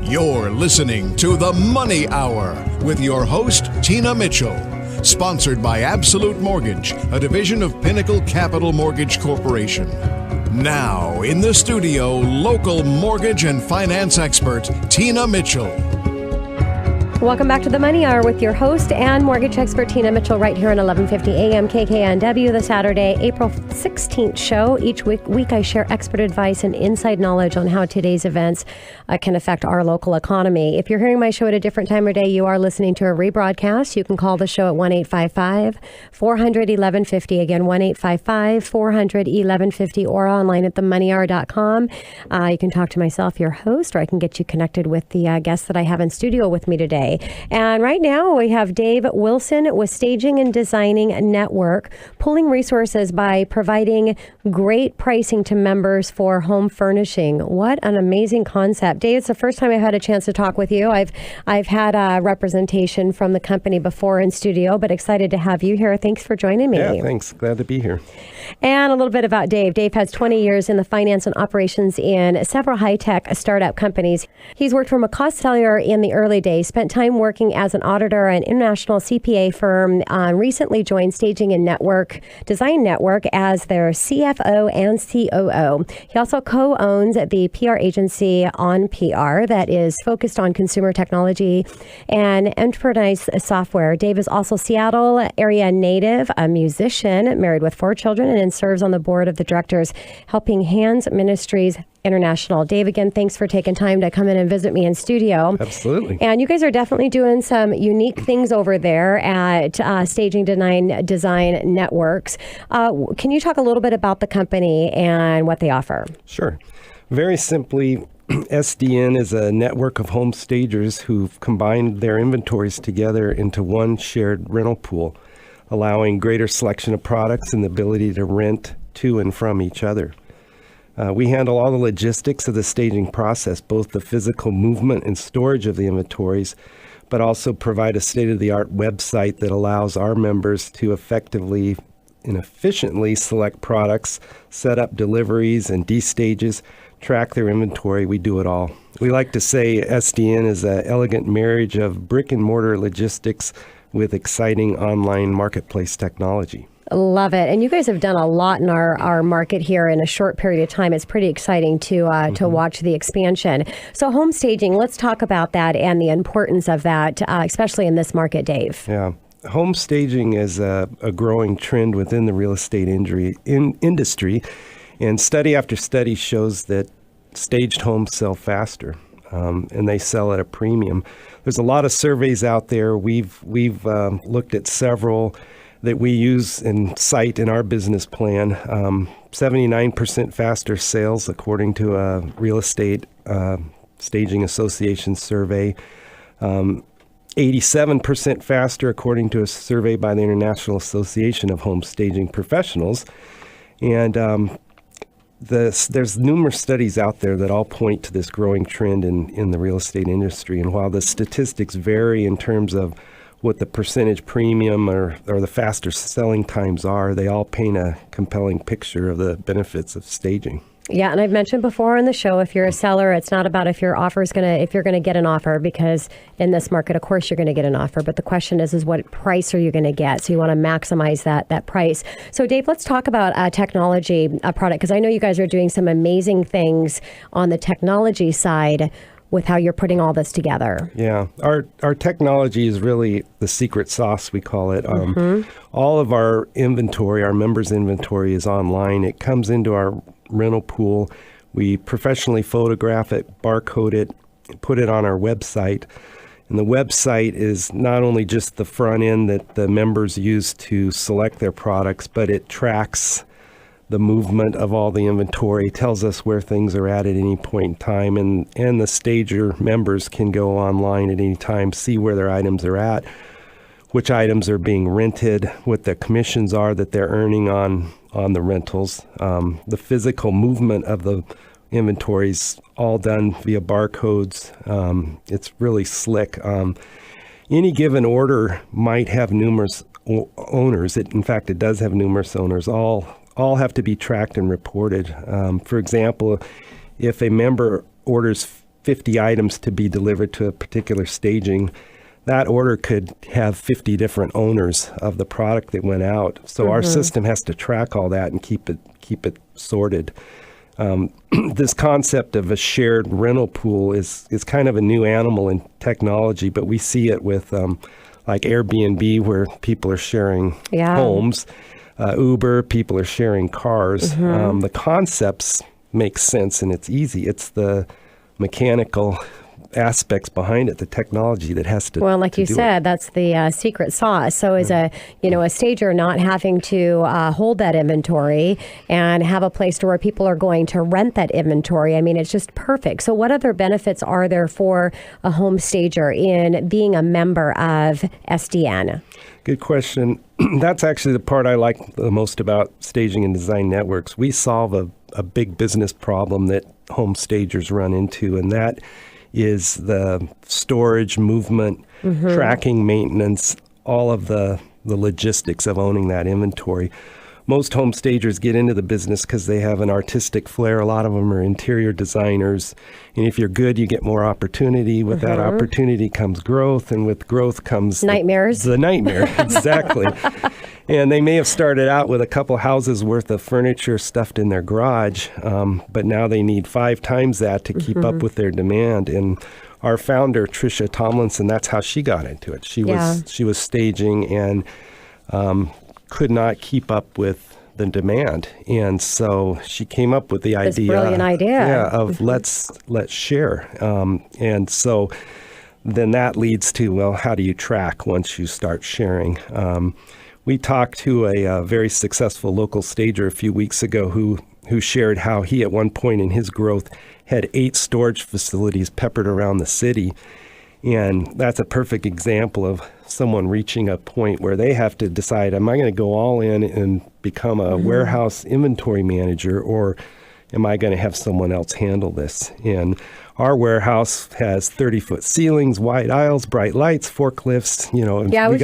You're listening to The Money Hour with your host, Tina Mitchell. Sponsored by Absolute Mortgage, a division of Pinnacle Capital Mortgage Corporation. Now, in the studio, local mortgage and finance expert, Tina Mitchell. Welcome back to the Money Hour with your host and mortgage expert, Tina Mitchell, right here on 1150 AM KKNW, the Saturday, April 16th show. Each week I share expert advice and inside knowledge on how today's events can affect our local economy. If you're hearing my show at a different time of day, you are listening to a rebroadcast. You can call the show at 1-855-400-1150. Again, 1-855-400-1150 or online at themoneyhour.com. You can talk to myself, your host, or I can get you connected with the guests that I have in studio with me today. And right now we have Dave Wilson with Staging and Designing Network, pulling resources by providing great pricing to members for home furnishing. What an amazing concept. Dave, it's the first time I've had a chance to talk with you. I've had a representation from the company before in studio, but excited to have you here. Thanks for joining me. Yeah, thanks. Glad to be here. And a little bit about Dave. Dave has 20 years in the finance and operations in several high-tech startup companies. He's worked for McCaw Cellular in the early days, spent time working as an auditor at an international CPA firm, recently joined Staging and Design Network as their CFO and COO. He also co-owns the PR agency OnPR that is focused on consumer technology and enterprise software. Dave is also Seattle area native, a musician, married with 4 children, and serves on the board of the directors Helping Hands Ministries International. Dave, again, thanks for taking time to come in and visit me in studio. Absolutely. And you guys are definitely doing some unique things over there at Staging Design Networks. Can you talk a little bit about the company and what they offer? Sure. Very simply, SDN is a network of home stagers who've combined their inventories together into one shared rental pool, allowing greater selection of products and the ability to rent to and from each other. We handle all the logistics of the staging process, both the physical movement and storage of the inventories, but also provide a state-of-the-art website that allows our members to effectively and efficiently select products, set up deliveries and destages, track their inventory. We do it all. We like to say SDN is an elegant marriage of brick-and-mortar logistics with exciting online marketplace technology. Love it. And you guys have done a lot in our market here in a short period of time. It's pretty exciting to watch the expansion. So home staging, let's talk about that and the importance of that, especially in this market, Dave. Yeah. Home staging is a growing trend within the real estate industry. And study after study shows that staged homes sell faster, and they sell at a premium. There's a lot of surveys out there. We've looked at several that we use and cite in our business plan. 79% faster sales, according to a real estate staging association survey. 87% faster, according to a survey by the International Association of Home Staging Professionals. And there's numerous studies out there that all point to this growing trend in the real estate industry. And while the statistics vary in terms of what the percentage premium or the faster selling times are, they all paint a compelling picture of the benefits of staging. Yeah, and I've mentioned before on the show, if you're a seller, it's not about if you're going to get an offer, because in this market, of course, you're going to get an offer. But the question is what price are you going to get? So you want to maximize that price. So Dave, let's talk about technology product, because I know you guys are doing some amazing things on the technology side with how you're putting all this together. Yeah, our technology is really the secret sauce, we call it. All of our inventory, our members' inventory, is online. It comes into our rental pool. We professionally photograph it, barcode it, put it on our website. And the website is not only just the front end that the members use to select their products, but it tracks the movement of all the inventory, tells us where things are at any point in time, and the stager members can go online at any time, see where their items are at, which items are being rented, what the commissions are that they're earning on the rentals. The physical movement of the inventory's all done via barcodes. It's really slick. Any given order might have numerous owners. In fact, it does have numerous owners. All have to be tracked and reported. For example, if a member orders 50 items to be delivered to a particular staging, that order could have 50 different owners of the product that went out. So our system has to track all that and keep it sorted. This concept of a shared rental pool is kind of a new animal in technology, but we see it with like Airbnb, where people are sharing homes, Uber, people are sharing cars. The concepts make sense and it's easy. It's the mechanical aspects behind it, the technology that has to. Well, like you said, that's the secret sauce. So as a stager not having to hold that inventory and have a place to where people are going to rent that inventory, I mean, it's just perfect. So what other benefits are there for a home stager in being a member of SDN? Good question. That's actually the part I like the most about Staging and Design Networks. We solve a big business problem that home stagers run into, and that is the storage, movement, tracking, maintenance, all of the logistics of owning that inventory. Most home stagers get into the business because they have an artistic flair. A lot of them are interior designers. And if you're good, you get more opportunity. With that opportunity comes growth, and with growth comes nightmares. The nightmare, exactly. And they may have started out with a couple houses worth of furniture stuffed in their garage, but now they need 5 times that to keep up with their demand. And our founder, Tricia Tomlinson, that's how she got into it. She was staging and could not keep up with the demand, and so she came up with the brilliant idea of let's share, and so then that leads to, well, how do you track once you start sharing? We talked to a very successful local stager a few weeks ago who shared how he at one point in his growth had 8 storage facilities peppered around the city. And that's a perfect example of someone reaching a point where they have to decide, am I going to go all in and become a warehouse inventory manager, or am I going to have someone else handle this? And our warehouse has 30-foot ceilings, wide aisles, bright lights, forklifts. I was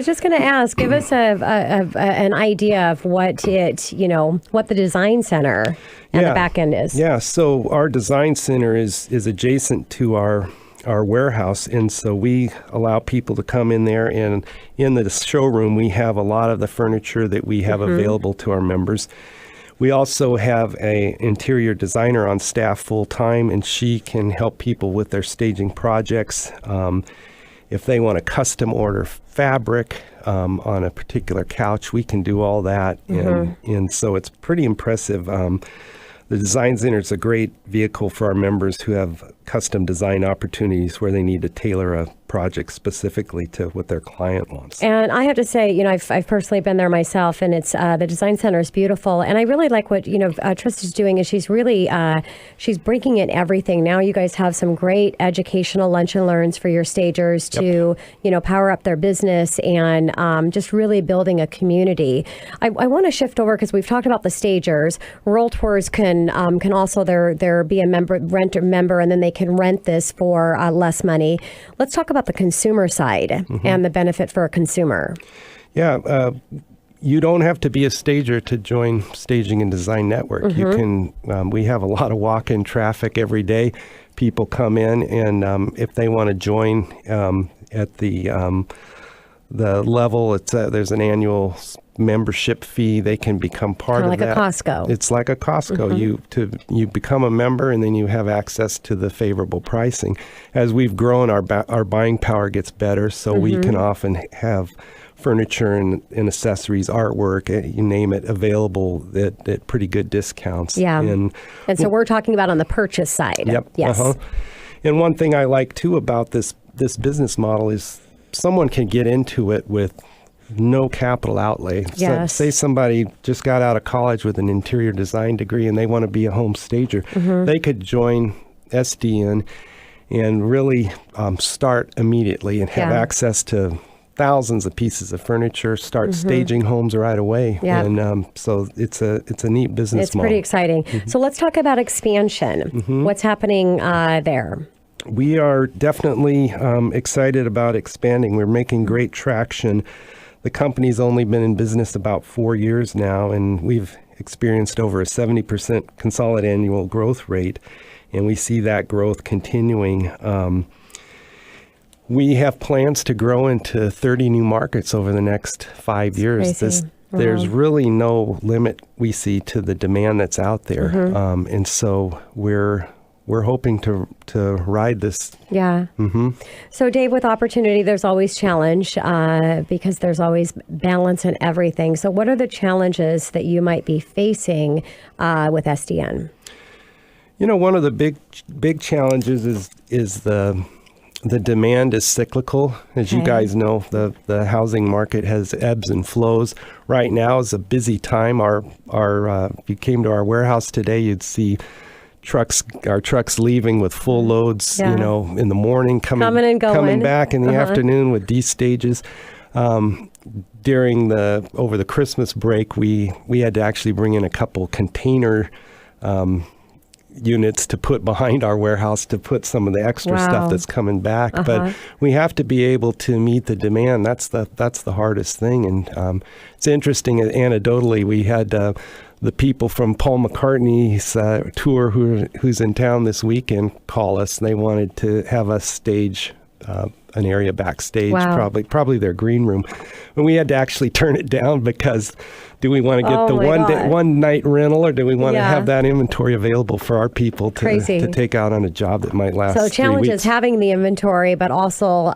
just gonna ask. Give us an idea of what the design center and the back end is. Yeah. So our design center is adjacent to our warehouse, and so we allow people to come in there, and in the showroom we have a lot of the furniture that we have available to our members. We also have an interior designer on staff full-time, and she can help people with their staging projects. If they want to custom order fabric on a particular couch, we can do all that, and so it's pretty impressive. The Design Center is a great vehicle for our members who have custom design opportunities where they need to tailor a project specifically to what their client wants. And I have to say, I've personally been there myself, and it's the Design Center is beautiful. And I really like what Trista's doing is she's really she's bringing in everything. Now you guys have some great educational lunch and learns for your stagers to power up their business and just really building a community. I want to shift over because we've talked about the stagers. Realtors can also there be a rent a member, and then they can rent this for less money. Let's talk about the consumer side and the benefit for a consumer. Yeah, you don't have to be a stager to join Staging and Design Network. You can. We have a lot of walk-in traffic every day. People come in, and if they want to join at the level, there's an annual membership fee. They can become part of that. Like a Costco. It's like a Costco. You become a member, and then you have access to the favorable pricing. As we've grown, our buying power gets better, so we can often have furniture and accessories, artwork, you name it, available at pretty good discounts. Yeah. And so we're talking about on the purchase side. Yep. Yes. And one thing I like too about this business model is someone can get into it with no capital outlay. Yes. So, say somebody just got out of college with an interior design degree and they want to be a home stager. They could join SDN and really start immediately and have access to thousands of pieces of furniture, start staging homes right away. And so it's a neat business model. It's pretty exciting. So let's talk about expansion. What's happening there? We are definitely excited about expanding. We're making great traction. The company's only been in business about 4 years now, and we've experienced over a 70% consolidated annual growth rate. and we see that growth continuing. We have plans to grow into 30 new markets over the next 5 years. There's really no limit we see to the demand that's out there, and so we're hoping to ride this. Yeah. So, Dave, with opportunity, there's always challenge because there's always balance in everything. So, what are the challenges that you might be facing with SDN? You know, one of the big challenges is the demand is cyclical. As you guys know, the housing market has ebbs and flows. Right now is a busy time. If you came to our warehouse today, you'd see our trucks leaving with full loads, you know, in the morning, coming and going, coming back in the afternoon with D stages. Over the Christmas break, we had to actually bring in a couple container units to put behind our warehouse to put some of the extra stuff that's coming back. But we have to be able to meet the demand. That's the hardest thing. And it's interesting, anecdotally, we had the people from Paul McCartney's tour who's in town this weekend call us. They wanted to have us stage an area backstage, probably their green room. And we had to actually turn it down because do we want to get one night rental, or do we want to have that inventory available for our people to take out on a job that might last 3 weeks? So challenge is having the inventory, but also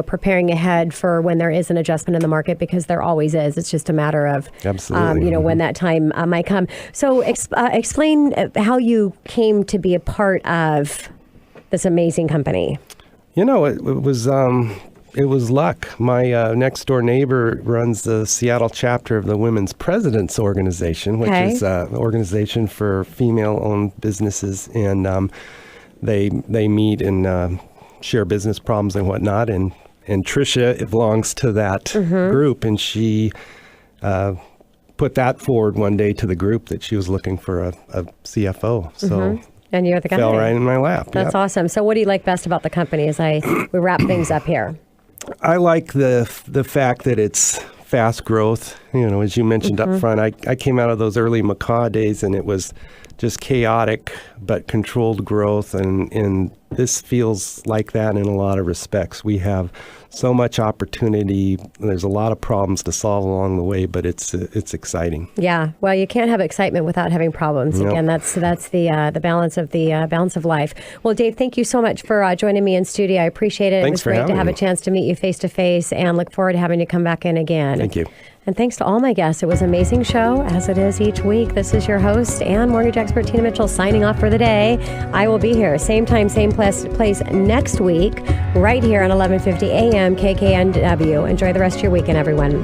preparing ahead for when there is an adjustment in the market, because there always is. It's just a matter of when that time might come. So explain how you came to be a part of this amazing company. You know, it was luck. My next door neighbor runs the Seattle chapter of the Women's Presidents Organization, which is an organization for female-owned businesses, and they meet and share business problems and whatnot. And Tricia belongs to that group, and she put that forward one day to the group that she was looking for a CFO. So. And you're the guy. Fell right in my lap. That's awesome. So what do you like best about the company as we wrap things up here? I like the fact that it's fast growth. You know, as you mentioned up front, I came out of those early McCaw days, and it was just chaotic but controlled growth, and this feels like that in a lot of respects. We have so much opportunity. There's a lot of problems to solve along the way, but it's exciting. Yeah. Well, you can't have excitement without having problems. Nope. Again, that's the balance of life. Well, Dave, thank you so much for joining me in studio. I appreciate it. Thanks it was great to have a chance to meet you face to face, and look forward to having you come back in again. Thank you. And thanks to all my guests. It was an amazing show, as it is each week. This is your host and mortgage expert, Tina Mitchell, signing off for the day. I will be here, same time, same place next week, right here on 1150 AM KKNW. Enjoy the rest of your weekend, everyone.